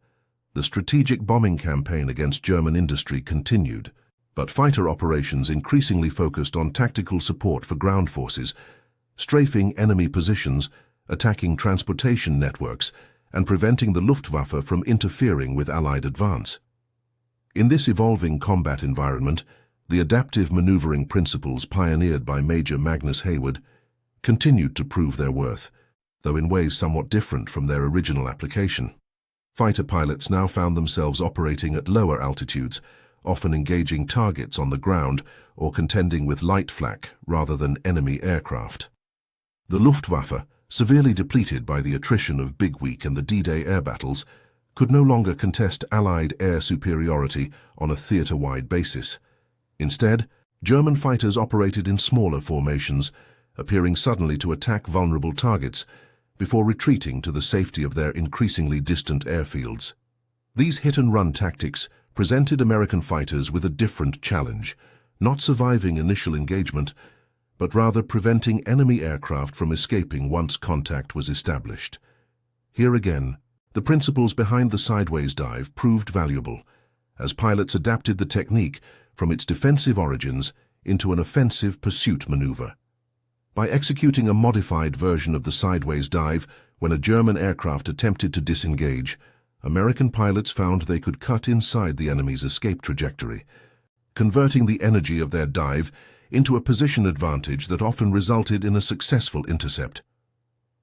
The strategic bombing campaign against German industry continued, but fighter operations increasingly focused on tactical support for ground forces, strafing enemy positions, attacking transportation networks, and preventing the Luftwaffe from interfering with Allied advance. In this evolving combat environment, the adaptive maneuvering principles pioneered by Major Magnus Hayward continued to prove their worth, though in ways somewhat different from their original application. Fighter pilots now found themselves operating at lower altitudes, often engaging targets on the ground or contending with light flak rather than enemy aircraft. The Luftwaffe, severely depleted by the attrition of Big Week and the D-Day air battles, could no longer contest Allied air superiority on a theater-wide basis. Instead, German fighters operated in smaller formations, appearing suddenly to attack vulnerable targets before retreating to the safety of their increasingly distant airfields. These hit-and-run tactics presented American fighters with a different challenge, not surviving initial engagement, but rather preventing enemy aircraft from escaping once contact was established. Here again, the principles behind the sideways dive proved valuable, as pilots adapted the technique from its defensive origins into an offensive pursuit maneuver. By executing a modified version of the sideways dive when a German aircraft attempted to disengage, American pilots found they could cut inside the enemy's escape trajectory, converting the energy of their dive into a position advantage that often resulted in a successful intercept.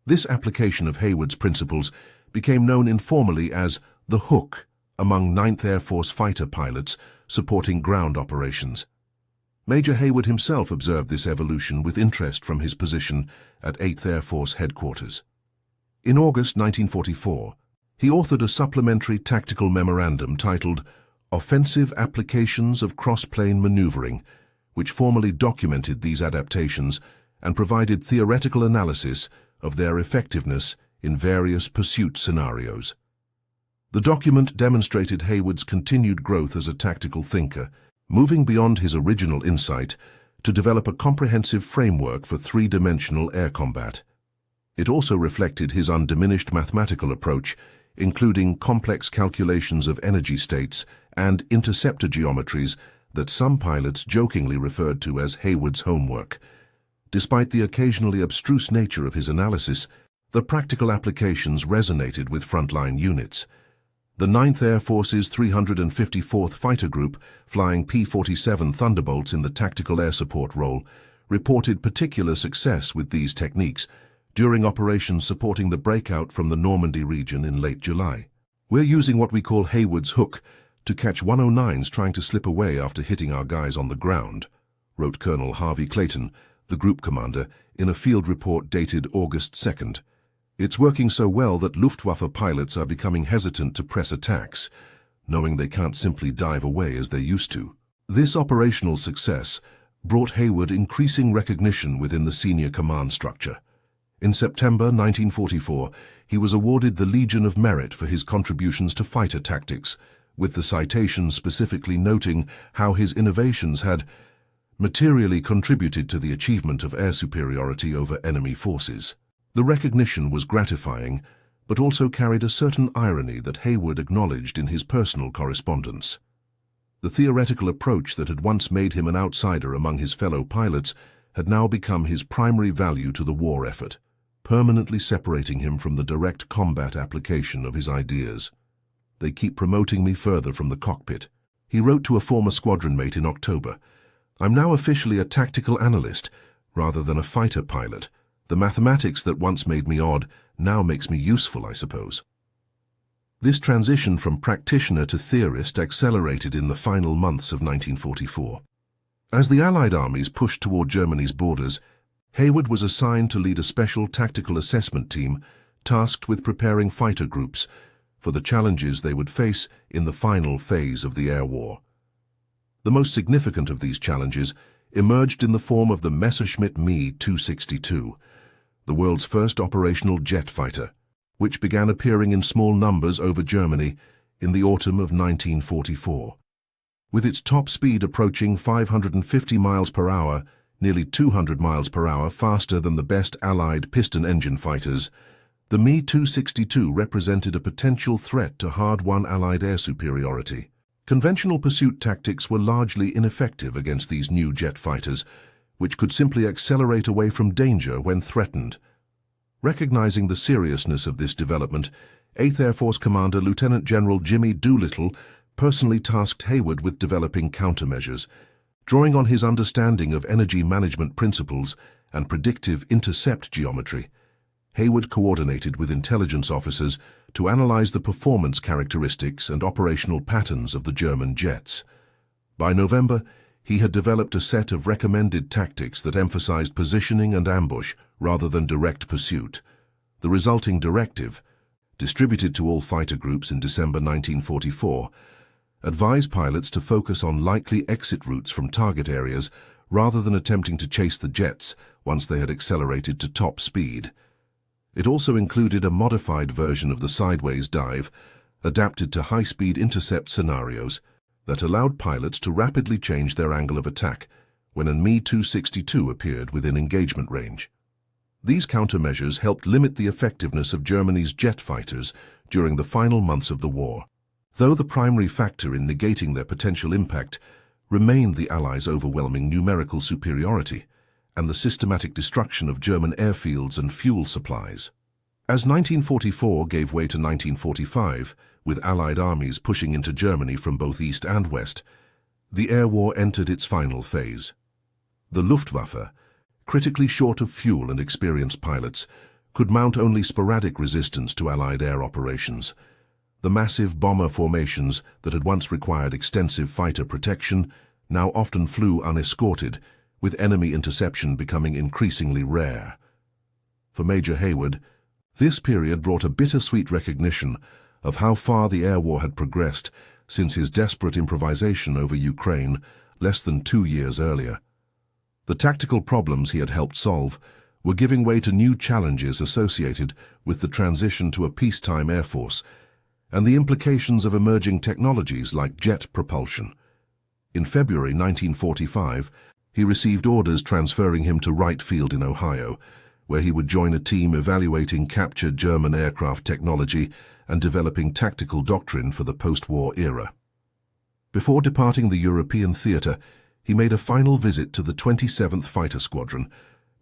This application of Hayward's principles became known informally as the hook among 9th Air Force fighter pilots supporting ground operations. Major Hayward himself observed this evolution with interest from his position at 8th Air Force headquarters. In August 1944, he authored a supplementary tactical memorandum titled Offensive Applications of Cross-Plane Maneuvering, which formally documented these adaptations and provided theoretical analysis of their effectiveness in various pursuit scenarios. The document demonstrated Hayward's continued growth as a tactical thinker, moving beyond his original insight to develop a comprehensive framework for three-dimensional air combat. It also reflected his undiminished mathematical approach, including complex calculations of energy states and interceptor geometries that some pilots jokingly referred to as Hayward's homework. Despite the occasionally abstruse nature of his analysis, the practical applications resonated with frontline units. The 9th Air Force's 354th Fighter Group, flying P-47 Thunderbolts in the tactical air support role, reported particular success with these techniques during operations supporting the breakout from the Normandy region in late July. "We're using what we call Hayward's hook to catch 109s trying to slip away after hitting our guys on the ground," wrote Colonel Harvey Clayton, the group commander, in a field report dated August 2nd. "It's working so well that Luftwaffe pilots are becoming hesitant to press attacks, knowing they can't simply dive away as they used to." This operational success brought Hayward increasing recognition within the senior command structure. In September 1944, he was awarded the Legion of Merit for his contributions to fighter tactics, with the citation specifically noting how his innovations had materially contributed to the achievement of air superiority over enemy forces. The recognition was gratifying, but also carried a certain irony that Hayward acknowledged in his personal correspondence. The theoretical approach that had once made him an outsider among his fellow pilots had now become his primary value to the war effort, permanently separating him from the direct combat application of his ideas. "They keep promoting me further from the cockpit," he wrote to a former squadron mate in October. "I'm now officially a tactical analyst rather than a fighter pilot. The mathematics that once made me odd now makes me useful, I suppose." This transition from practitioner to theorist accelerated in the final months of 1944. As the Allied armies pushed toward Germany's borders, Hayward was assigned to lead a special tactical assessment team tasked with preparing fighter groups for the challenges they would face in the final phase of the air war. The most significant of these challenges emerged in the form of the Messerschmitt Me 262, the world's first operational jet fighter, which began appearing in small numbers over Germany in the autumn of 1944. With its top speed approaching 550 miles per hour, nearly 200 miles per hour faster than the best Allied piston engine fighters, the Me 262 represented a potential threat to hard-won Allied air superiority. Conventional pursuit tactics were largely ineffective against these new jet fighters, which could simply accelerate away from danger when threatened. Recognizing the seriousness of this development, 8th Air Force Commander Lieutenant General Jimmy Doolittle personally tasked Hayward with developing countermeasures. Drawing on his understanding of energy management principles and predictive intercept geometry, Hayward coordinated with intelligence officers to analyze the performance characteristics and operational patterns of the German jets. By November, he had developed a set of recommended tactics that emphasized positioning and ambush rather than direct pursuit, The resulting directive, distributed to all fighter groups in December 1944, advised pilots to focus on likely exit routes from target areas rather than attempting to chase the jets once they had accelerated to top speed. It also included a modified version of the sideways dive, adapted to high-speed intercept scenarios that allowed pilots to rapidly change their angle of attack when an Me-262 appeared within engagement range. These countermeasures helped limit the effectiveness of Germany's jet fighters during the final months of the war, though the primary factor in negating their potential impact remained the Allies' overwhelming numerical superiority and the systematic destruction of German airfields and fuel supplies. As 1944 gave way to 1945, with Allied armies pushing into Germany from both east and west, the air war entered its final phase. The Luftwaffe, critically short of fuel and experienced pilots, could mount only sporadic resistance to Allied air operations. The massive bomber formations that had once required extensive fighter protection now often flew unescorted, with enemy interception becoming increasingly rare. For Major Hayward, this period brought a bittersweet recognition of how far the air war had progressed since his desperate improvisation over Ukraine less than 2 years earlier. The tactical problems he had helped solve were giving way to new challenges associated with the transition to a peacetime air force and the implications of emerging technologies like jet propulsion. In February 1945, he received orders transferring him to Wright Field in Ohio, where he would join a team evaluating captured German aircraft technology and developing tactical doctrine for the post-war era. Before departing the European theater, he made a final visit to the 27th Fighter Squadron,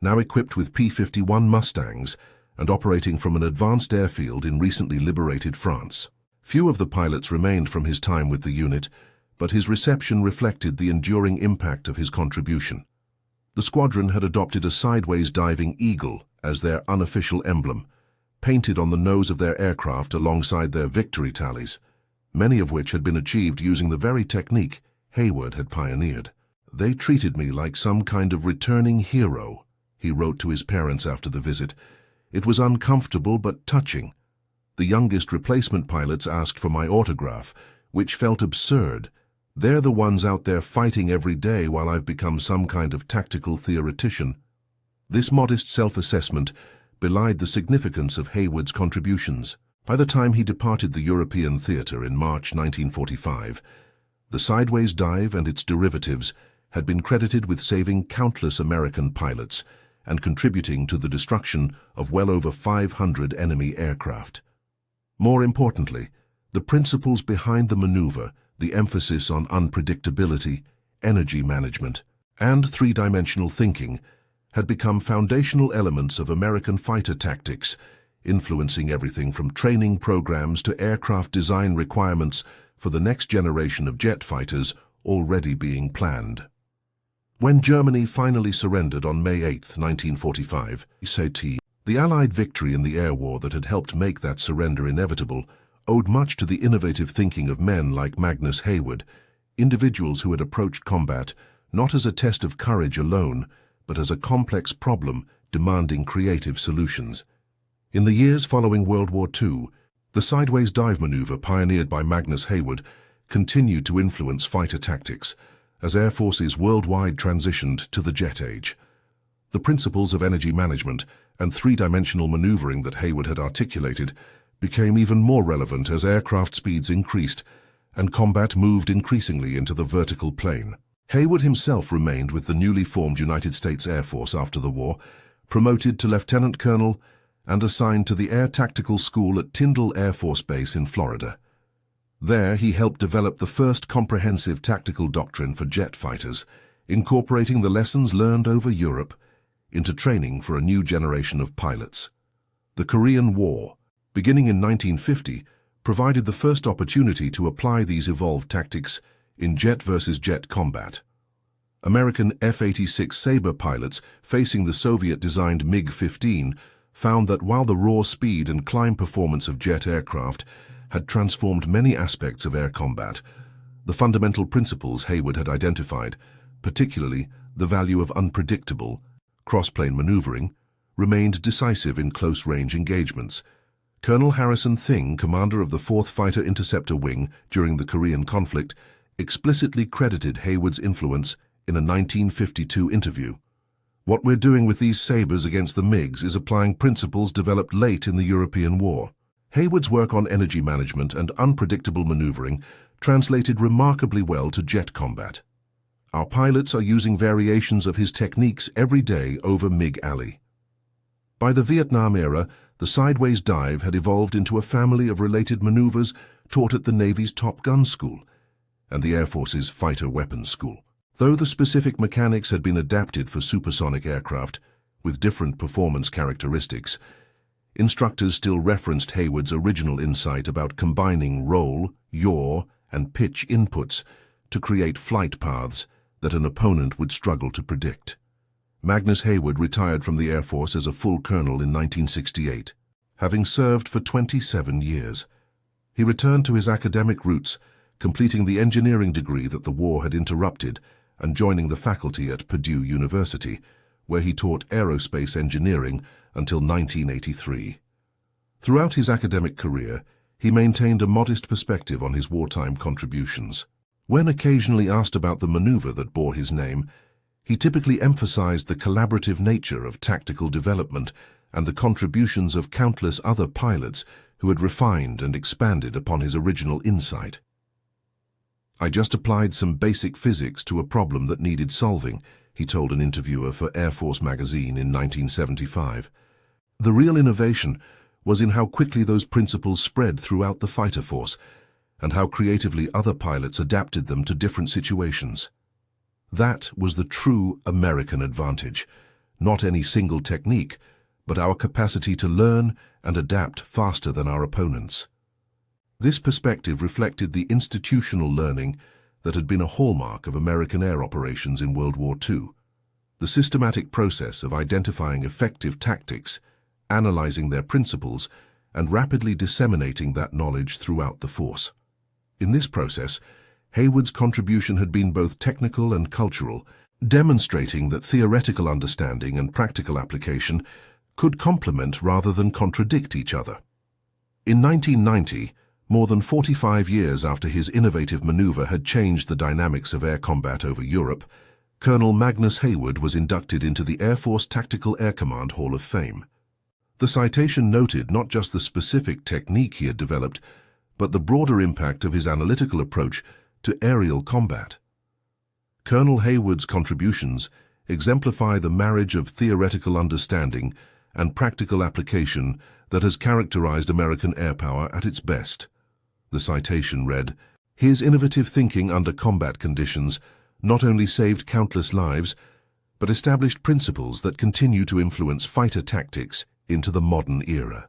now equipped with P-51 Mustangs and operating from an advanced airfield in recently liberated France. Few of the pilots remained from his time with the unit, but his reception reflected the enduring impact of his contribution. The squadron had adopted a sideways diving eagle as their unofficial emblem, painted on the nose of their aircraft alongside their victory tallies, many of which had been achieved using the very technique Hayward had pioneered. "They treated me like some kind of returning hero," he wrote to his parents after the visit. "It was uncomfortable but touching. The youngest replacement pilots asked for my autograph, which felt absurd. They're the ones out there fighting every day while I've become some kind of tactical theoretician." This modest self-assessment belied the significance of Hayward's contributions. By the time he departed the European theater in March 1945, the sideways dive and its derivatives had been credited with saving countless American pilots and contributing to the destruction of well over 500 enemy aircraft. More importantly, the principles behind the maneuver, the emphasis on unpredictability, energy management, and three-dimensional thinking, had become foundational elements of American fighter tactics, influencing everything from training programs to aircraft design requirements for the next generation of jet fighters already being planned. When Germany finally surrendered on May 8, 1945, the Allied victory in the air war that had helped make that surrender inevitable owed much to the innovative thinking of men like Magnus Hayward, individuals who had approached combat not as a test of courage alone, but as a complex problem demanding creative solutions. In the years following World War II, the sideways dive maneuver pioneered by Magnus Hayward continued to influence fighter tactics as air forces worldwide transitioned to the jet age. The principles of energy management and three-dimensional maneuvering that Hayward had articulated became even more relevant as aircraft speeds increased and combat moved increasingly into the vertical plane. Hayward himself remained with the newly formed United States Air Force after the war, promoted to lieutenant colonel and assigned to the Air Tactical School at Tyndall Air Force Base in Florida. There, he helped develop the first comprehensive tactical doctrine for jet fighters, incorporating the lessons learned over Europe into training for a new generation of pilots. The Korean War, beginning in 1950, provided the first opportunity to apply these evolved tactics in jet versus jet combat. American F-86 Sabre pilots facing the Soviet-designed MiG-15 found that while the raw speed and climb performance of jet aircraft had transformed many aspects of air combat, the fundamental principles Hayward had identified, particularly the value of unpredictable, cross-plane maneuvering, remained decisive in close-range engagements. Colonel Harrison Thing, commander of the 4th Fighter Interceptor Wing during the Korean conflict, explicitly credited Hayward's influence in a 1952 interview. "What we're doing with these sabres against the MiGs is applying principles developed late in the European War." Hayward's work on energy management and unpredictable maneuvering translated remarkably well to jet combat. "Our pilots are using variations of his techniques every day over MiG Alley." By the Vietnam era, the sideways dive had evolved into a family of related maneuvers taught at the Navy's Top Gun School and the Air Force's Fighter Weapons School. Though the specific mechanics had been adapted for supersonic aircraft with different performance characteristics, instructors still referenced Hayward's original insight about combining roll, yaw, and pitch inputs to create flight paths that an opponent would struggle to predict. Magnus Hayward retired from the Air Force as a full colonel in 1968, having served for 27 years. He returned to his academic roots, completing the engineering degree that the war had interrupted and joining the faculty at Purdue University, where he taught aerospace engineering until 1983. Throughout his academic career, he maintained a modest perspective on his wartime contributions. When occasionally asked about the maneuver that bore his name, he typically emphasized the collaborative nature of tactical development and the contributions of countless other pilots who had refined and expanded upon his original insight. "I just applied some basic physics to a problem that needed solving," he told an interviewer for Air Force magazine in 1975. The real innovation was in how quickly those principles spread throughout the fighter force and how creatively other pilots adapted them to different situations. That was the true American advantage, not any single technique, but our capacity to learn and adapt faster than our opponents. This perspective reflected the institutional learning that had been a hallmark of American air operations in World War II. The systematic process of identifying effective tactics, analyzing their principles, and rapidly disseminating that knowledge throughout the force. In this process, Hayward's contribution had been both technical and cultural, demonstrating that theoretical understanding and practical application could complement rather than contradict each other. In 1990, more than 45 years after his innovative maneuver had changed the dynamics of air combat over Europe, Colonel Magnus Hayward was inducted into the Air Force Tactical Air Command Hall of Fame. The citation noted not just the specific technique he had developed, but the broader impact of his analytical approach to aerial combat. Colonel Hayward's contributions exemplify the marriage of theoretical understanding and practical application that has characterized American air power at its best. The citation read, "His innovative thinking under combat conditions not only saved countless lives, but established principles that continue to influence fighter tactics into the modern era."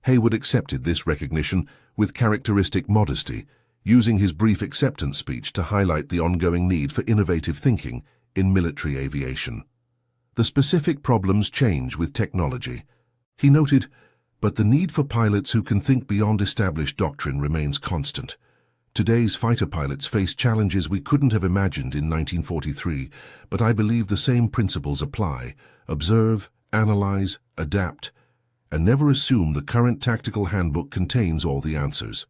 Hayward accepted this recognition with characteristic modesty, using his brief acceptance speech to highlight the ongoing need for innovative thinking in military aviation. The specific problems change with technology. He noted, "But the need for pilots who can think beyond established doctrine remains constant. Today's fighter pilots face challenges we couldn't have imagined in 1943, but I believe the same principles apply: observe, analyze, adapt, and never assume the current tactical handbook contains all the answers."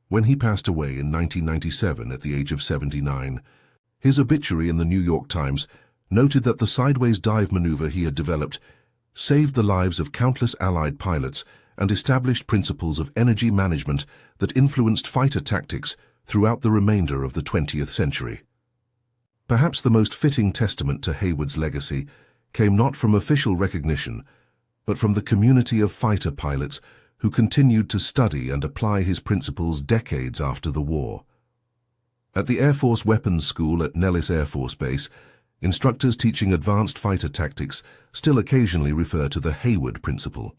When he passed away in 1997 at the age of 79, his obituary in the New York Times noted that the sideways dive maneuver he had developed saved the lives of countless Allied pilots and established principles of energy management that influenced fighter tactics throughout the remainder of the 20th century. Perhaps the most fitting testament to Hayward's legacy came not from official recognition, but from the community of fighter pilots who continued to study and apply his principles decades after the war. At the Air Force Weapons School at Nellis Air Force Base, instructors teaching advanced fighter tactics still occasionally refer to the Hayward principle.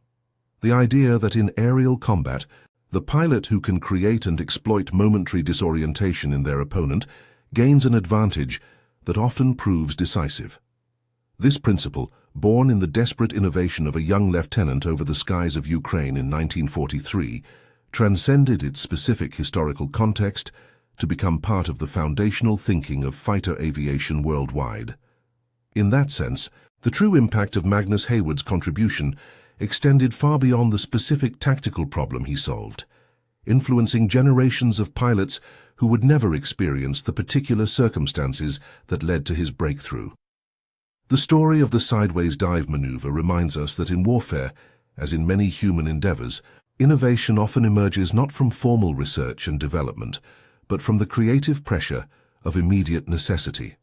The idea that in aerial combat, the pilot who can create and exploit momentary disorientation in their opponent gains an advantage that often proves decisive. This principle, born in the desperate innovation of a young lieutenant over the skies of Ukraine in 1943, transcended its specific historical context to become part of the foundational thinking of fighter aviation worldwide. In that sense, The true impact of Magnus Hayward's contribution extended far beyond the specific tactical problem he solved, influencing generations of pilots who would never experience the particular circumstances that led to his breakthrough. The story of the sideways dive maneuver reminds us that in warfare, as in many human endeavors, innovation often emerges not from formal research and development, but from the creative pressure of immediate necessity.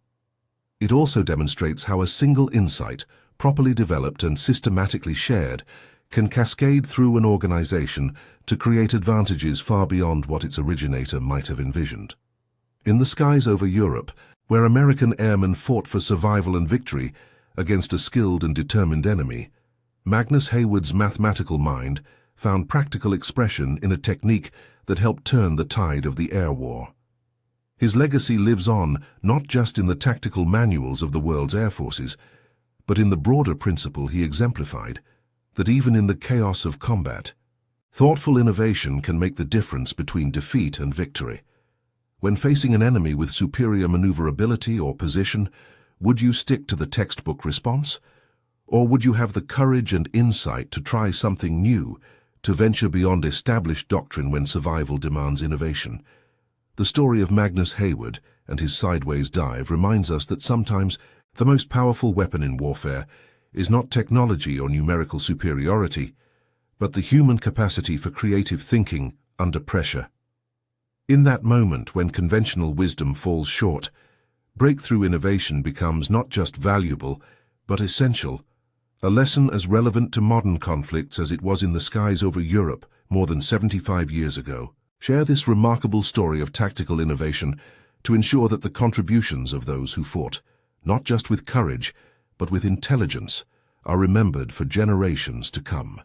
It also demonstrates how a single insight, properly developed and systematically shared, can cascade through an organization to create advantages far beyond what its originator might have envisioned. In the skies over Europe, where American airmen fought for survival and victory against a skilled and determined enemy, Magnus Hayward's mathematical mind found practical expression in a technique that helped turn the tide of the air war. His legacy lives on not just in the tactical manuals of the world's air forces, but in the broader principle he exemplified, that even in the chaos of combat, thoughtful innovation can make the difference between defeat and victory. When facing an enemy with superior maneuverability or position, would you stick to the textbook response? Or would you have the courage and insight to try something new, to venture beyond established doctrine when survival demands innovation? The story of Magnus Hayward and his sideways dive reminds us that sometimes the most powerful weapon in warfare is not technology or numerical superiority, but the human capacity for creative thinking under pressure. In that moment when conventional wisdom falls short, breakthrough innovation becomes not just valuable, but essential, a lesson as relevant to modern conflicts as it was in the skies over Europe more than 75 years ago. Share this remarkable story of tactical innovation to ensure that the contributions of those who fought, not just with courage, but with intelligence, are remembered for generations to come.